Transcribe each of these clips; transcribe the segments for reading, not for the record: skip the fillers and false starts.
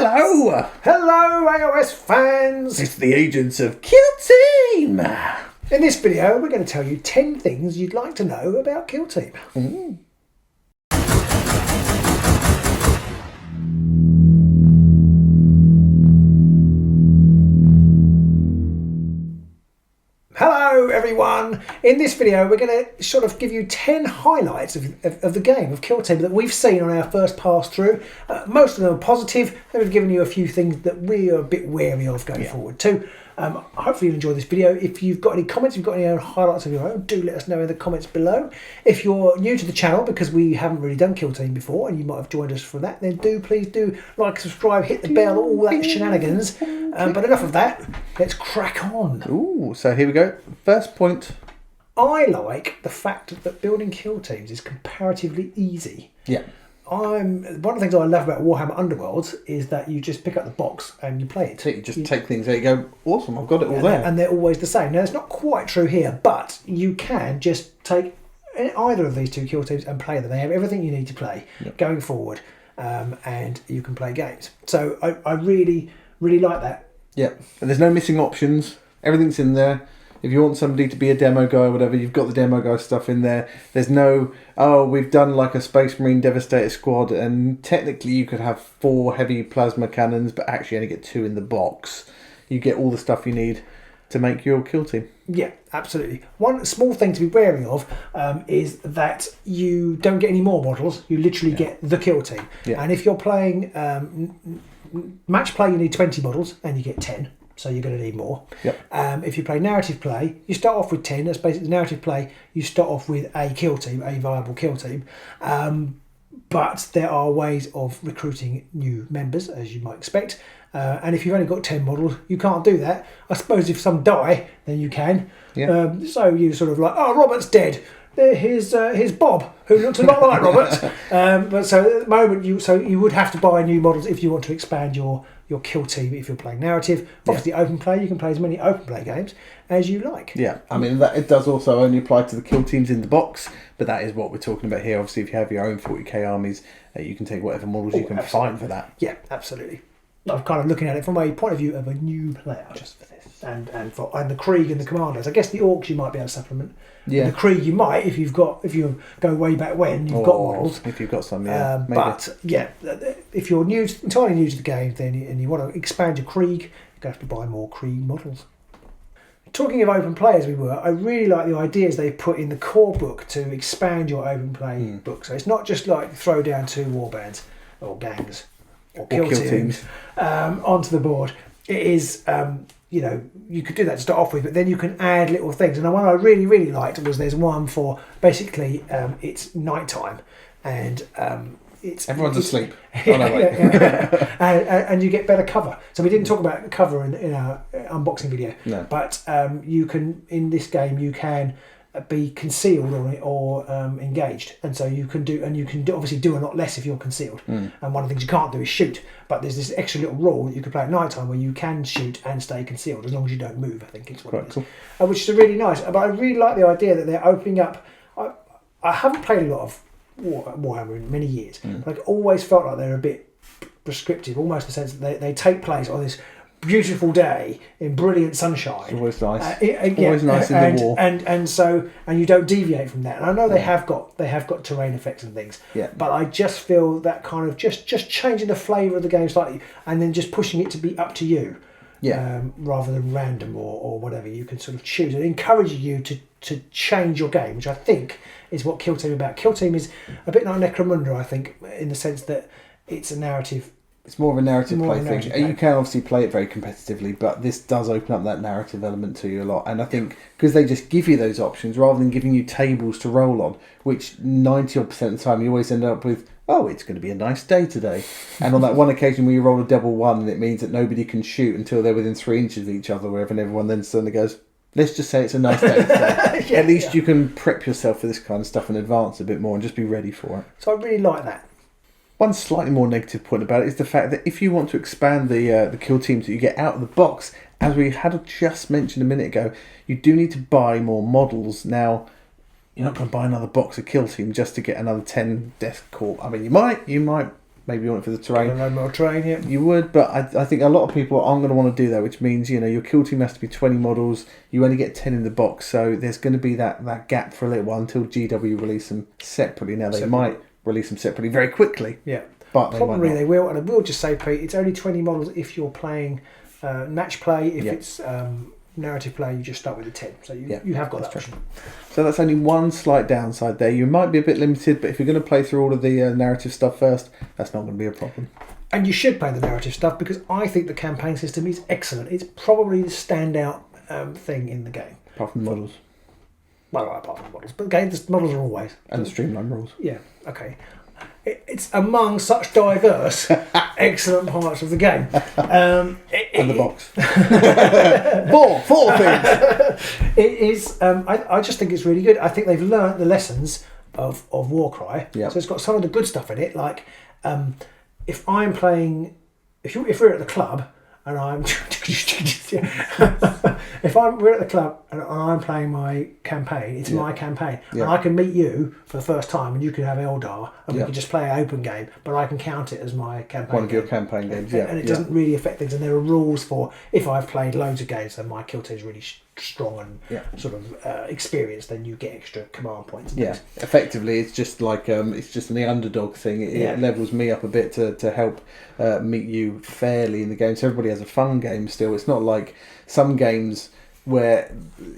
Hello! Hello AOS fans! It's the agents of Kill Team! In this video we're going to tell you 10 things you'd like to know about Kill Team. Hello everyone! In this video we're going to sort of give you 10 highlights of the game of Kill Team that we've seen on our first pass through. Most of them are positive, and we've given you a few things that we are a bit wary of going forward too. Hopefully you'll enjoy this video. If you've got any comments, if you've got any highlights of your own, do let us know in the comments below. If you're new to the channel, because we haven't really done Kill Team before and you might have joined us for that, then please do like, subscribe, hit the bell, all that shenanigans. But enough of that, let's crack on. Ooh, so here we go. First point. I like the fact that building kill teams is comparatively easy. Yeah. One of the things I love about Warhammer Underworlds is that you just pick up the box and you play it. You just take things there, you go, awesome, I've got it all there. And they're always the same. Now, it's not quite true here, but you can just take either of these two kill teams and play them. They have everything you need to play going forward, and you can play games. So I really, really like that. Yeah, and there's no missing options. Everything's in there. If you want somebody to be a demo guy or whatever, you've got the demo guy stuff in there. There's no, oh, we've done like a Space Marine Devastator squad, and technically you could have 4 heavy plasma cannons, but actually only get 2 in the box. You get all the stuff you need to make your kill team. Yeah, absolutely. One small thing to be wary of is that you don't get any more models. You literally get the kill team. Yeah. And if you're playing match play, you need 20 models, and you get 10. So you're going to need more. Yep. If you play narrative play, you start off with 10. That's basically narrative play. You start off with a kill team, a viable kill team. But there are ways of recruiting new members, as you might expect. And if you've only got 10 models, you can't do that. I suppose if some die, then you can. Yeah. So you sort of like, oh, Robert's dead. Here's Bob, who looks a lot like Robert. But so at the moment, you would have to buy new models if you want to expand your kill team if you're playing narrative. Obviously, open play, you can play as many open play games as you like. Yeah, I mean, it does also only apply to the kill teams in the box, but that is what we're talking about here. Obviously, if you have your own 40k armies, you can take whatever models you can find for that. Yeah, absolutely. I'm kind of looking at it from a point of view of a new player, just for this, and the Krieg and the Commanders. I guess the Orcs you might be able to supplement. Yeah. And the Krieg you might if you go way back when you've got models. If you've got some, yeah. But yeah, if you're entirely new to the game, then and you want to expand your Krieg, you're going to have to buy more Krieg models. Talking of open play as we were, I really like the ideas they put in the core book to expand your open play book. So it's not just like throw down 2 warbands or gangs or kill teams onto the board. It is, you could do that to start off with, but then you can add little things. And the one I really, really liked was there's one for basically it's nighttime and everyone's asleep. And you get better cover. So we didn't talk about cover in our unboxing video. No. But you can in this game you can be concealed or engaged, and so you can obviously do a lot less if you're concealed. And one of the things you can't do is shoot, but there's this extra little rule that you can play at night time where you can shoot and stay concealed as long as you don't move. I think it's what it is. Cool. Which is really nice. But I really like the idea that they're opening up. I haven't played a lot of Warhammer in many years, but I've always felt like they're a bit prescriptive, almost in the sense that they take place on this beautiful day in brilliant sunshine. It's always nice. Always nice in the war. And you don't deviate from that. And I know they have got terrain effects and things. Yeah. But I just feel that kind of just changing the flavour of the game slightly, and then just pushing it to be up to you. Yeah. Rather than random or whatever, you can sort of choose and encourage you to change your game, which I think is what Kill Team is about. Kill Team is a bit like Necromunda, I think, in the sense that it's a narrative. It's more of a narrative play thing. You can obviously play it very competitively, but this does open up that narrative element to you a lot. And I think because they just give you those options rather than giving you tables to roll on, which 90% of the time you always end up with, oh, it's going to be a nice day today. And on that one occasion where you roll a double 1 and it means that nobody can shoot until they're within 3 inches of each other, wherever, and everyone then suddenly goes, let's just say it's a nice day today. At least you can prep yourself for this kind of stuff in advance a bit more and just be ready for it. So I really like that. One slightly more negative point about it is the fact that if you want to expand the kill teams that you get out of the box, as we had just mentioned a minute ago, you do need to buy more models. Now, you're not going to buy another box of kill team just to get another 10 death corp. I mean, you might maybe you want it for the terrain. A load more terrain, yeah. You would, but I think a lot of people aren't going to want to do that, which means, you know, your kill team has to be 20 models. You only get 10 in the box, so there's going to be that gap for a little while until GW release them separately. Now, they might release them separately very quickly. Yeah. But probably they will, and I will just say, Pete, it's only 20 models if you're playing match play. If it's narrative play, you just start with the 10. So you have got that option. So that's only one slight downside there. You might be a bit limited, but if you're going to play through all of the narrative stuff first, that's not going to be a problem. And you should play the narrative stuff, because I think the campaign system is excellent. It's probably the standout thing in the game. Apart from the models. Well, apart from the models. But again, the models are always. And the streamline rules. Yeah, okay. It's among such diverse, excellent parts of the game. And the box. four things. It is. I just think it's really good. I think they've learnt the lessons of Warcry. Yep. So it's got some of the good stuff in it. Like, if I'm playing, if we're at the club and I'm, we're at the club and I'm playing my campaign, it's my campaign, and I can meet you for the first time, and you can have Eldar, and we can just play an open game, but I can count it as my campaign. One of your campaign games, and it doesn't really affect things. And there are rules for if I've played loads of games and my kill team is really strong and sort of experienced, then you get extra command points. Effectively, it's just like it's just the underdog thing. It levels me up a bit to help meet you fairly in the game, so everybody has a fun game still. It's not like some games where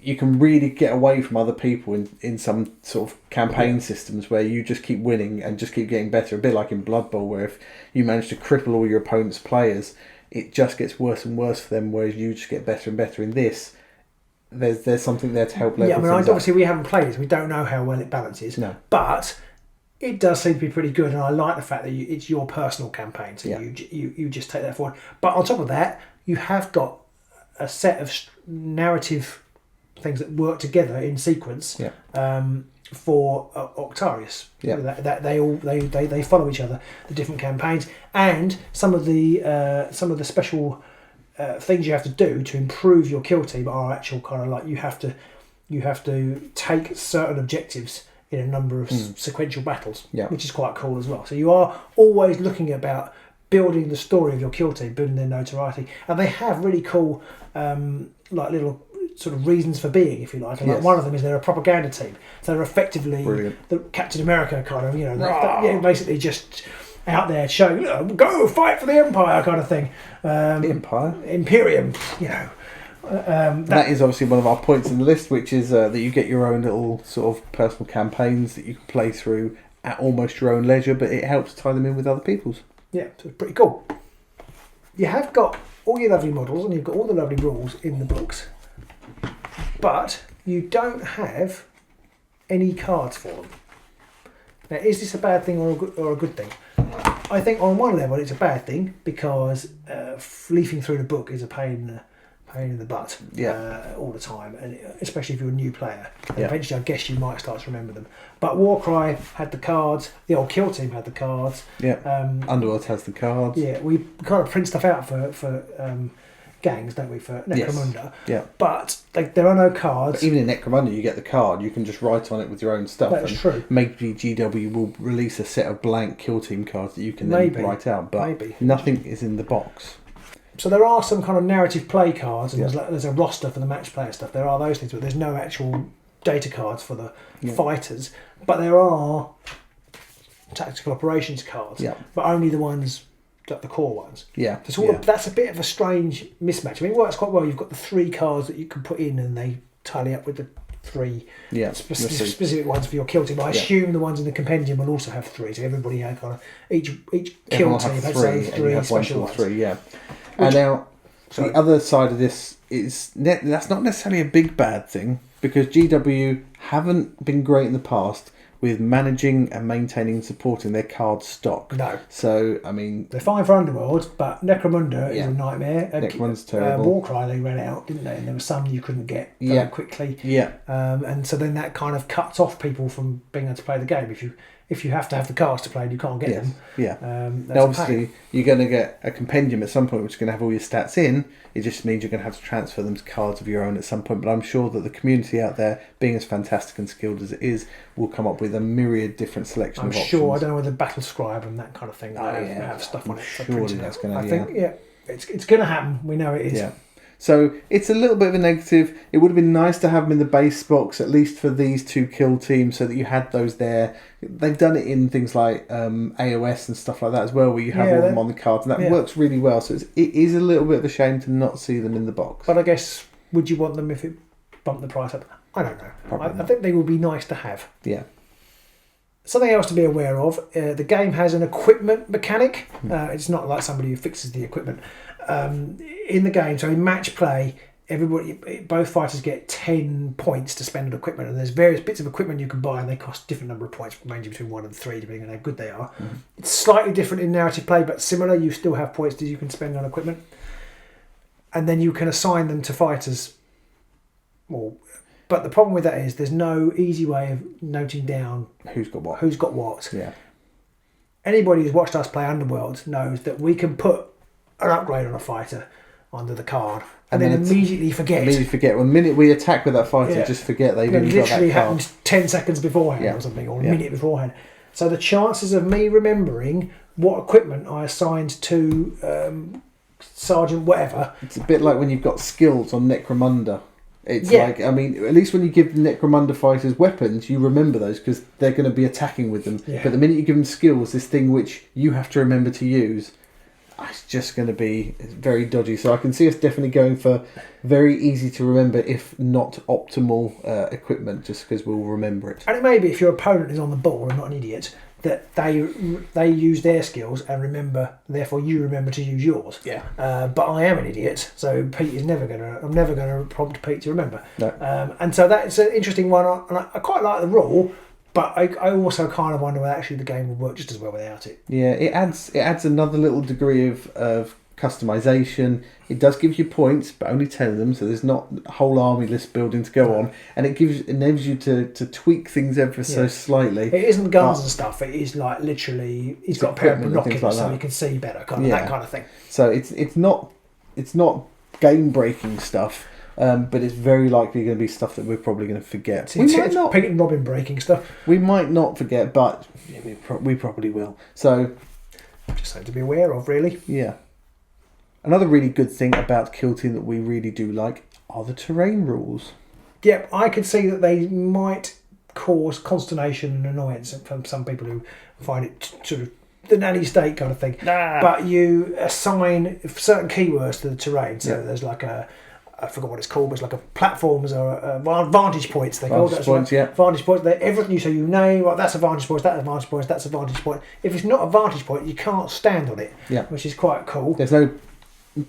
you can really get away from other people in some sort of campaign systems where you just keep winning and just keep getting better. A bit like in Blood Bowl, where if you manage to cripple all your opponent's players, it just gets worse and worse for them, whereas you just get better and better. In this, there's something there to help level things up. Obviously we haven't played it, we don't know how well it balances. No. But it does seem to be pretty good, and I like the fact that it's your personal campaign, so you just take that forward. But on top of that, you have got a set of narrative things that work together in sequence for Octarius. That they follow each other, the different campaigns, and some of the special things you have to do to improve your kill team are actual kind of like you have to take certain objectives in a number of sequential battles, which is quite cool as well. So you are always looking about building the story of your kill team, building their notoriety, and they have really cool like little sort of reasons for being, if you like. And like one of them is they're a propaganda team, so they're effectively the Captain America kind of, they're basically just out there showing, go fight for the Empire kind of thing. The Empire, Imperium, that is obviously one of our points in the list, which is that you get your own little sort of personal campaigns that you can play through at almost your own leisure, but it helps tie them in with other people's. Yeah, so it's pretty cool. You have got all your lovely models and you've got all the lovely rules in the books, but you don't have any cards for them. Now, is this a bad thing or a good thing? I think on one level it's a bad thing, because leafing through the book is a pain in the butt all the time, and especially if you're a new player. And eventually I guess you might start to remember them. But Warcry had the cards, the old Kill Team had the cards. Underworld has the cards. Yeah, we kind of print stuff out for gangs, don't we, for Necromunda. But there are no cards. But even in Necromunda you get the card, you can just write on it with your own stuff. That's true. Maybe GW will release a set of blank Kill Team cards that you can then write out, but nothing is in the box. So there are some kind of narrative play cards, and there's a roster for the match player stuff. There are those things, but there's no actual data cards for the fighters. But there are tactical operations cards, but only the ones, the core ones. That's a bit of a strange mismatch. I mean, it works quite well. You've got the 3 cards that you can put in, and they tally up with the 3 specific ones for your kill team. I assume the ones in the compendium will also have 3, so everybody had kind of each kill team has 3 special ones. And now, the other side of this is that's not necessarily a big bad thing, because GW haven't been great in the past with managing and maintaining and supporting their card stock. No. So, I mean, they're fine for Underworld, but Necromunda is a nightmare. Necromunda's terrible. Warcry, they ran out, didn't they? And there were some you couldn't get very quickly. Yeah. And so then that kind of cuts off people from being able to play the game. if you have to have the cards to play and you can't get them. Yeah. That's now, obviously, you're going to get a compendium at some point which is going to have all your stats in. It just means you're going to have to transfer them to cards of your own at some point. But I'm sure that the community out there, being as fantastic and skilled as it is, will come up with a myriad different selection of options. I'm sure. I don't know whether Battle Scribe and that kind of thing have stuff on it. Surely that's going to. I think it's going to happen. We know it is. Yeah. So it's a little bit of a negative. It would have been nice to have them in the base box, at least for these 2 kill teams, so that you had those there. They've done it in things like AOS and stuff like that as well, where you have all of them on the cards, and that works really well. So it is a little bit of a shame to not see them in the box. But I guess, would you want them if it bumped the price up? I don't know. I think they would be nice to have. Yeah. Something else to be aware of, the game has an equipment mechanic. It's not like somebody who fixes the equipment. In the game, so in match play, both fighters get 10 points to spend on equipment, and there's various bits of equipment you can buy, and they cost a different number of points, ranging between 1 and 3, depending on how good they are. It's slightly different in narrative play, but similar. You still have points that you can spend on equipment, and then you can assign them to fighters. But the problem with that is there's no easy way of noting down who's got what. Yeah. Anybody who's watched us play Underworld knows that we can put an upgrade on a fighter under the card and then immediately forget. The minute we attack with that fighter, just forget they've even got that card. It literally happens 10 seconds beforehand or something, or a minute beforehand. So the chances of me remembering what equipment I assigned to Sergeant whatever... It's a bit like when you've got skills on Necromunda. It's like, I mean, at least when you give Necromunda fighters weapons, you remember those because they're going to be attacking with them. Yeah. But the minute you give them skills, this thing which you have to remember to use... It's just going to be very dodgy. So I can see us definitely going for very easy to remember, if not optimal equipment, just because we'll remember it. And it may be if your opponent is on the ball and not an idiot, that they use their skills and remember, therefore you remember to use yours. Yeah. But I am an idiot, so Pete is never going to. I'm never going to prompt Pete to remember. No. And so that's an interesting one, and I quite like the rule. But I also kind of wonder whether actually the game would work just as well without it. Yeah, it adds another little degree of customization. It does give you points, but only 10 of them, so there's not a whole army list building to go on. And it enables you to tweak things ever so slightly. It isn't guns and stuff, it is like literally, he's got a pair of binoculars so he can see better, that kind of thing. So it's not game breaking stuff. But it's very likely going to be stuff that we're probably going to forget. We might not. Pink and Robin breaking stuff. We might not forget, but we probably will. So, just something to be aware of, really. Yeah. Another really good thing about Kill Team that we really do like are the terrain rules. Yep, I could see that they might cause consternation and annoyance from some people who find it sort of the nanny state kind of thing. But you assign certain keywords to the terrain. So there's like I forgot what it's called, but it's like a platforms or vantage points. They call it vantage points. Everything so you name, well, that's a vantage point, that's a vantage point, that's a vantage point. If it's not a vantage point, you can't stand on it, which is quite cool. There's no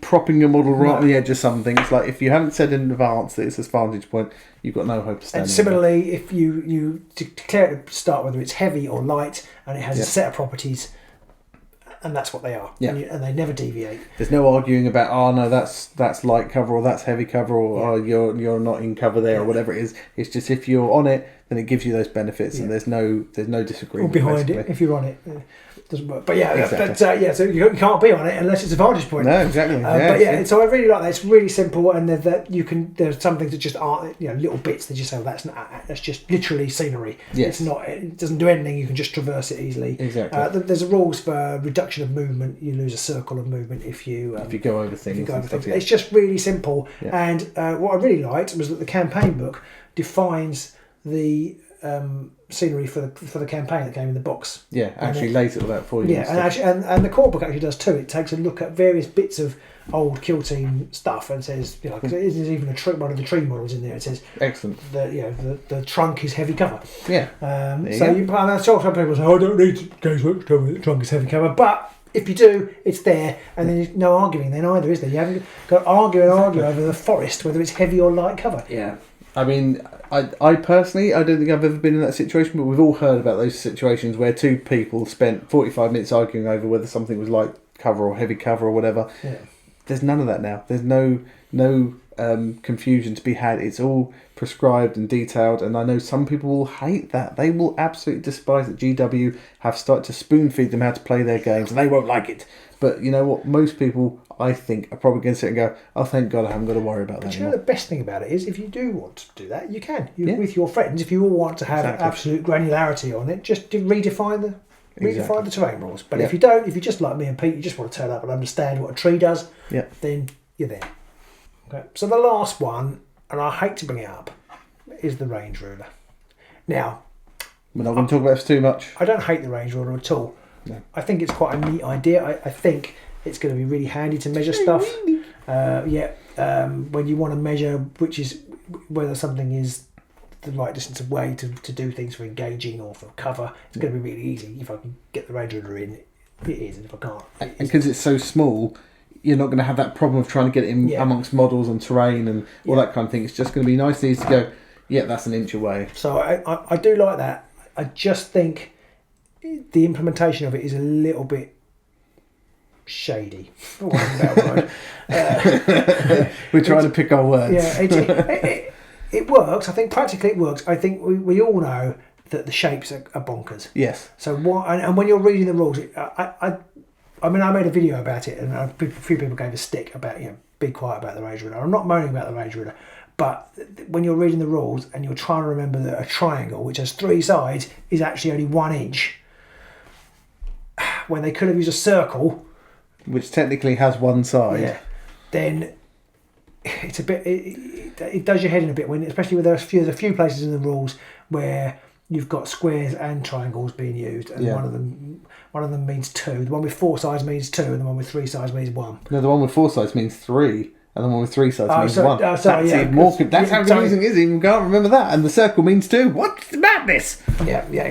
propping your model right on the edge of something. It's like if you haven't said in advance that it's a vantage point, you've got no hope of standing. And similarly, if you declare at the start whether it's heavy or light, and it has a set of properties. And that's what they are, and they never deviate. There's no arguing about no, that's light cover or that's heavy cover or you're not in cover there or whatever it is. It's just if you're on it, then it gives you those benefits, and there's no disagreement. Or behind it if you're on it. Doesn't work. But so you can't be on it unless it's a vantage point. No, exactly. So I really like that. It's really simple, and there's some things that just aren't little bits that just say that's just literally scenery. Yes. It doesn't do anything. You can just traverse it easily. Exactly. There's rules for reduction of movement. You lose a circle of movement if you go over things. It's just really simple. Yeah. And what I really liked was that the campaign book defines the scenery for the campaign that came in the box. Yeah, actually lays it all out for you. Yeah, and the core book actually does too. It takes a look at various bits of old Kill Team stuff and says, because there's even one of the tree models in there. It says, excellent. The trunk is heavy cover. Yeah. I'm sure some people say, I don't need Games Workshop to tell me the trunk is heavy cover, but if you do, it's there, and then there's no arguing then either, is there? You haven't got to argue over the forest, whether it's heavy or light cover. Yeah. I mean, I personally, I don't think I've ever been in that situation, but we've all heard about those situations where two people spent 45 minutes arguing over whether something was light cover or heavy cover or whatever. Yeah. There's none of that now. There's no confusion to be had. It's all prescribed and detailed, and I know some people will hate that. They will absolutely despise that GW have started to spoon feed them how to play their games, and they won't like it. But you know what? Most people, I think, are probably going to sit and go, "Oh, thank God, I haven't got to worry about that." But you know, the best thing about it is, if you do want to do that, you can. With your friends, if you all want to have absolute granularity on it, just redefine the terrain rules. But if you don't, if you just like me and Pete, you just want to turn up and understand what a tree does, then you're there. Okay. So the last one, and I hate to bring it up, is the range ruler. Now, we're not going to talk about this too much. I don't hate the range ruler at all. No. I think it's quite a neat idea. I think it's going to be really handy to measure stuff. When you want to measure, which is whether something is the right distance away to do things for engaging or for cover, it's going to be really easy. If I can get the range ruler in, it is, and if I can't, and because it's so small, you're not going to have that problem of trying to get it in amongst models and terrain and all that kind of thing. It's just going to be nice and easy to go, that's an inch away. So I do like that. I just think the implementation of it is a little bit shady. We're trying to pick our words. Yeah, it works. I think practically it works. I think we all know that the shapes are bonkers. Yes. So and when you're reading the rules, I made a video about it, and a few people gave a stick about, be quiet about the range ruler. I'm not moaning about the range ruler, but when you're reading the rules and you're trying to remember that a triangle, which has 3 sides, is actually only 1 inch, when they could have used a circle, which technically has 1 side, then it's a bit. It does your head in a bit when, especially with there's a few places in the rules where you've got squares and triangles being used, and one of them means 2. The one with 4 sides means 2, and the one with 3 sides means 1. No, the one with 4 sides means 3, and the one with 3 sides means 1. That's how confusing it is. You can't remember that. And the circle means 2. What's the madness?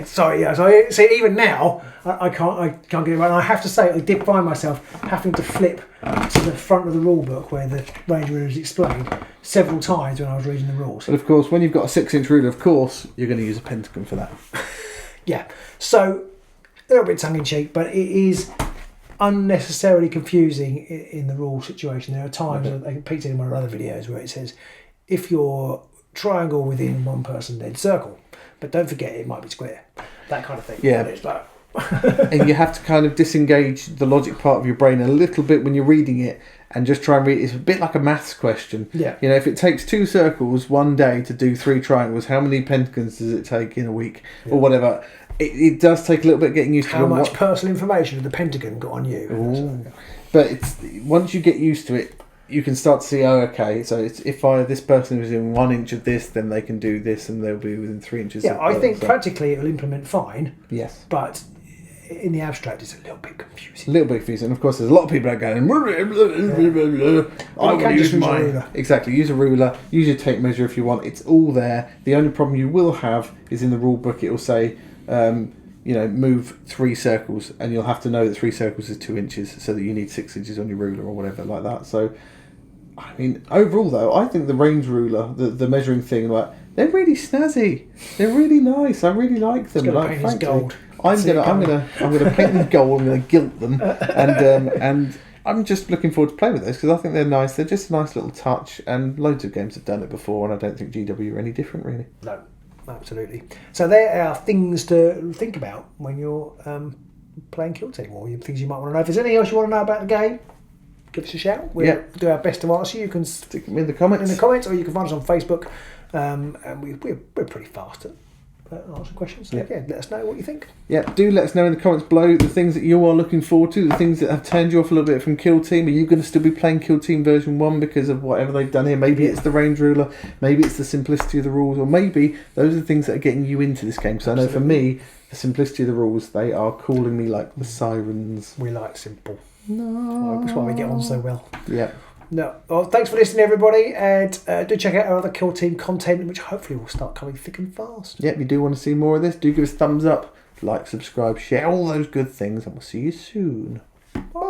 So see, even now, I can't get it right. And I have to say, I did find myself having to flip to the front of the rule book where the range ruler is explained several times when I was reading the rules. But of course, when you've got a 6-inch ruler, of course, you're going to use a pentagon for that. So a little bit tongue-in-cheek, but it is unnecessarily confusing in the rule situation. There are times, like Pete said in one of our other videos, where it says, if you're triangle within one person, then circle. But don't forget, it might be square. That kind of thing. Yeah. And it's like... and you have to kind of disengage the logic part of your brain a little bit when you're reading it and just try and read it. It's a bit like a maths question. Yeah. If it takes 2 circles one day to do 3 triangles, how many pentagons does it take in a week or whatever? It does take a little bit getting used to. How much personal information has the pentagon got on you? Ooh. But once you get used to it, you can start to see, so if this person is in 1 inch of this, then they can do this and they'll be within 3 inches. Yeah, I think practically it'll implement fine. Yes. But in the abstract, it's a little bit confusing. A little bit confusing. Of course, there's a lot of people out going, I will use my ruler. Exactly, use a ruler, use your tape measure if you want. It's all there. The only problem you will have is in the rule book, it will say, move 3 circles, and you'll have to know that 3 circles is 2 inches, so that you need 6 inches on your ruler or whatever like that. So, overall though, I think the range ruler, the measuring thing, they're really snazzy. They're really nice. I really like them. Paint gold. I'm gonna paint them gold. I'm gonna gilt them, and I'm just looking forward to playing with those because I think they're nice. They're just a nice little touch, and loads of games have done it before, and I don't think GW are any different really. No. Absolutely. So there are things to think about when you're playing Kill Team, or things you might want to know. If there's anything else you want to know about the game, give us a shout. We'll do our best to answer you. You can stick them in the comments. Or you can find us on Facebook. And we're pretty fast at answering questions. So let us know what you think. Yeah, do let us know in the comments below the things that you are looking forward to, the things that have turned you off a little bit from Kill Team. Are you going to still be playing Kill Team version 1 because of whatever they've done here? Maybe it's the range ruler, maybe it's the simplicity of the rules, or maybe those are the things that are getting you into this game. So I know for me, the simplicity of the rules, they are calling me like the sirens. We like simple. No. That's why we get on so well. Yeah. No. Well, thanks for listening, everybody, and do check out our other Kill Team content, which hopefully will start coming thick and fast. If you do want to see more of this, do give us a thumbs up, like, subscribe, share, all those good things, and we'll see you soon. Bye.